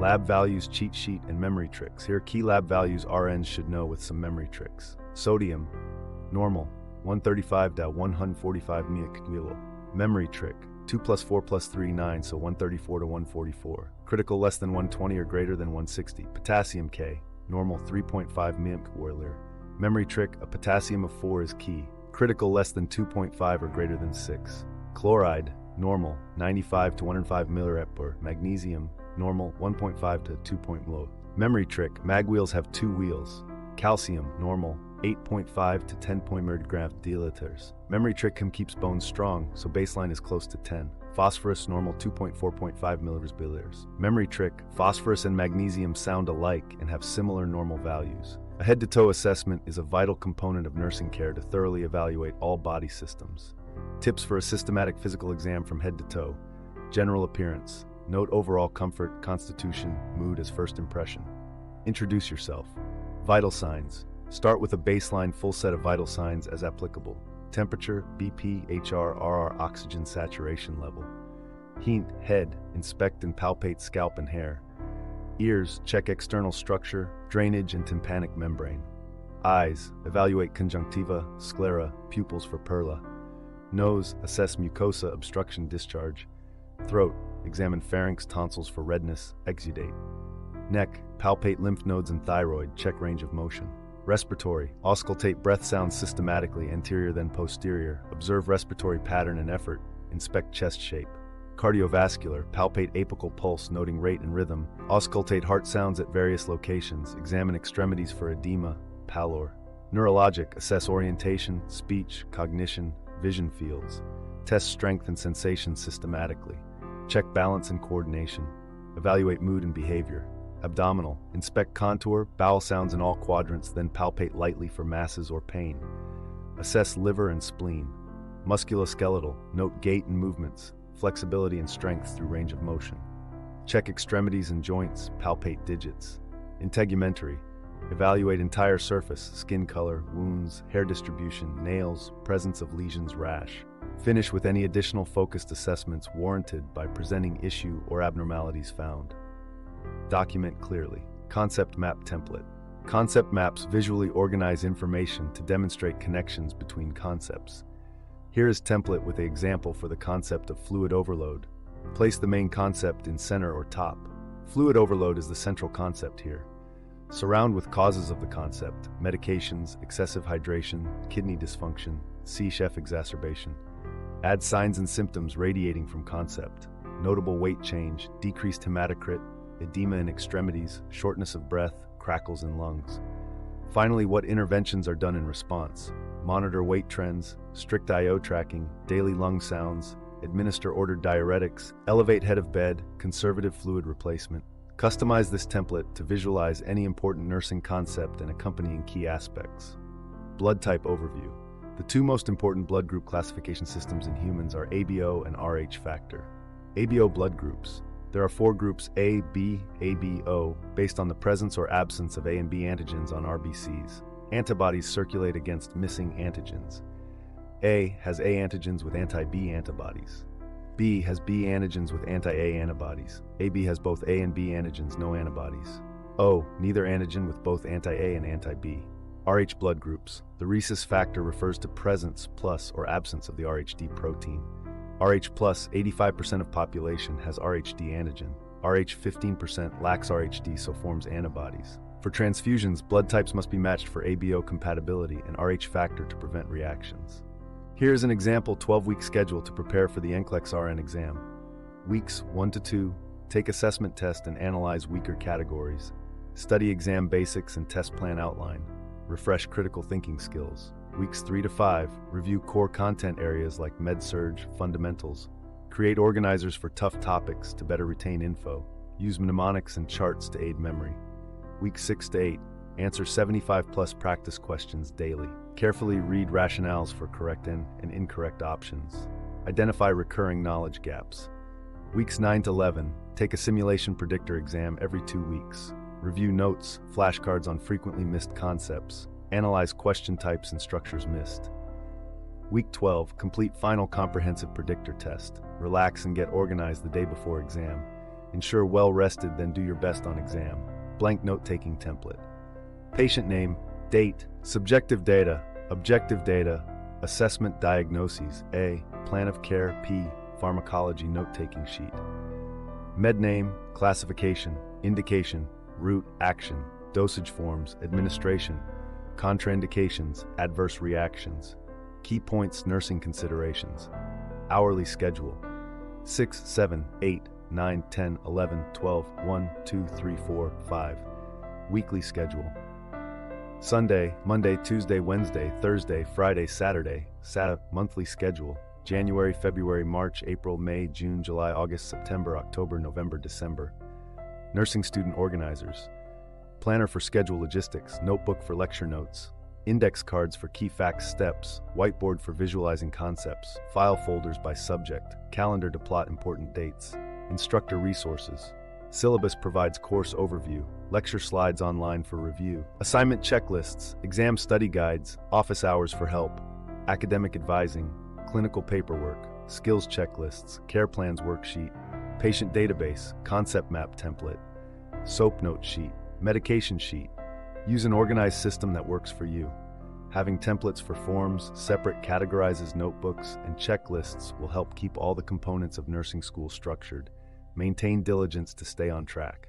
Lab values, cheat sheet, and memory tricks. Here are key lab values RNs should know with some memory tricks. Sodium, normal, 135 to 145 mg/kg. Memory trick, 2 plus 4 plus 3, 9, so 134 to 144. Critical less than 120 or greater than 160. Potassium K, normal, 3.5 mg/kg. Memory trick, a potassium of 4 is key. Critical less than 2.5 or greater than 6. Chloride, normal, 95 to 105 mRep. Magnesium, normal, 1.5 to 2.0. Memory trick, mag wheels have 2 wheels. Calcium, normal, 8.5 to 10 mg/dL. Memory trick keeps bones strong, so baseline is close to 10. Phosphorus, normal, 2.4.5 mg/dL. Memory trick, phosphorus and magnesium sound alike and have similar normal values. A head-to-toe assessment is a vital component of nursing care to thoroughly evaluate all body systems. Tips for a systematic physical exam from head to toe. General appearance. Note overall comfort, constitution, mood as first impression. Introduce yourself. Vital signs. Start with a baseline full set of vital signs as applicable. Temperature, BP, HR, RR, oxygen saturation level. Hint, head. Inspect and palpate scalp and hair. Ears, check external structure, drainage, and tympanic membrane. Eyes, evaluate conjunctiva, sclera, pupils for perla. Nose, assess mucosa, obstruction, discharge. Throat, examine pharynx, tonsils for redness, exudate. Neck, palpate lymph nodes and thyroid, check range of motion. Respiratory, auscultate breath sounds systematically, anterior then posterior, observe respiratory pattern and effort, inspect chest shape. Cardiovascular, palpate apical pulse, noting rate and rhythm, auscultate heart sounds at various locations, examine extremities for edema, pallor. Neurologic, assess orientation, speech, cognition, vision fields, test strength and sensation systematically, check balance and coordination, evaluate mood and behavior. Abdominal, inspect contour, bowel sounds in all quadrants, then palpate lightly for masses or pain. Assess liver and spleen. Musculoskeletal, note gait and movements, flexibility and strength through range of motion. Check extremities and joints, palpate digits. Integumentary, evaluate entire surface, skin color, wounds, hair distribution, nails, presence of lesions, rash. Finish with any additional focused assessments warranted by presenting issue or abnormalities found. Document clearly. Concept map template. Concept maps visually organize information to demonstrate connections between concepts. Here is template with an example for the concept of fluid overload. Place the main concept in center or top. Fluid overload is the central concept here. Surround with causes of the concept, medications, excessive hydration, kidney dysfunction, C-chef exacerbation. Add signs and symptoms radiating from concept. Notable weight change, decreased hematocrit, edema in extremities, shortness of breath, crackles in lungs. Finally, what interventions are done in response? Monitor weight trends, strict IO tracking, daily lung sounds, administer ordered diuretics, elevate head of bed, conservative fluid replacement. Customize this template to visualize any important nursing concept and accompanying key aspects. Blood type overview. The two most important blood group classification systems in humans are ABO and Rh factor. ABO blood groups. There are 4 groups A, B, AB, O, based on the presence or absence of A and B antigens on RBCs. Antibodies circulate against missing antigens. A has A antigens with anti-B antibodies. B has B antigens with anti-A antibodies. AB has both A and B antigens, no antibodies. O, neither antigen with both anti-A and anti-B. Rh blood groups. The rhesus factor refers to presence plus or absence of the RhD protein. Rh plus, 85% of population has RhD antigen. Rh 15% lacks RhD, so forms antibodies. For transfusions, blood types must be matched for ABO compatibility and Rh factor to prevent reactions. Here is an example 12-week schedule to prepare for the NCLEX RN exam. Weeks 1 to 2, take assessment test and analyze weaker categories. Study exam basics and test plan outline. Refresh critical thinking skills. Weeks 3 to 5, review core content areas like med-surg, fundamentals. Create organizers for tough topics to better retain info. Use mnemonics and charts to aid memory. Weeks 6 to 8, answer 75+ practice questions daily. Carefully read rationales for correct and incorrect options. Identify recurring knowledge gaps. Weeks 9 to 11, take a simulation predictor exam every 2 weeks. Review notes, flashcards on frequently missed concepts. Analyze question types and structures missed. Week 12, complete final comprehensive predictor test. Relax and get organized the day before exam. Ensure well rested, then do your best on exam. Blank note-taking template. Patient name, date, subjective data, objective data, assessment diagnoses, A, plan of care, P, pharmacology note-taking sheet. Med name, classification, indication, route, action, dosage forms, administration, contraindications, adverse reactions, key points, nursing considerations. Hourly schedule, 6, 7, 8, 9, 10, 11, 12, 1, 2, 3, 4, 5. Weekly schedule. Sunday, Monday, Tuesday, Wednesday, Thursday, Friday, Saturday, monthly schedule. January, February, March, April, May, June, July, August, September, October, November, December. Nursing student organizers. Planner for schedule logistics, notebook for lecture notes, index cards for key facts steps, whiteboard for visualizing concepts, file folders by subject, calendar to plot important dates, instructor resources. Syllabus provides course overview, lecture slides online for review, assignment checklists, exam study guides, office hours for help, academic advising, clinical paperwork, skills checklists, care plans worksheet, patient database, concept map template, SOAP note sheet, medication sheet. Use an organized system that works for you. Having templates for forms, separate categorizes notebooks, and checklists will help keep all the components of nursing school structured. Maintain diligence to stay on track.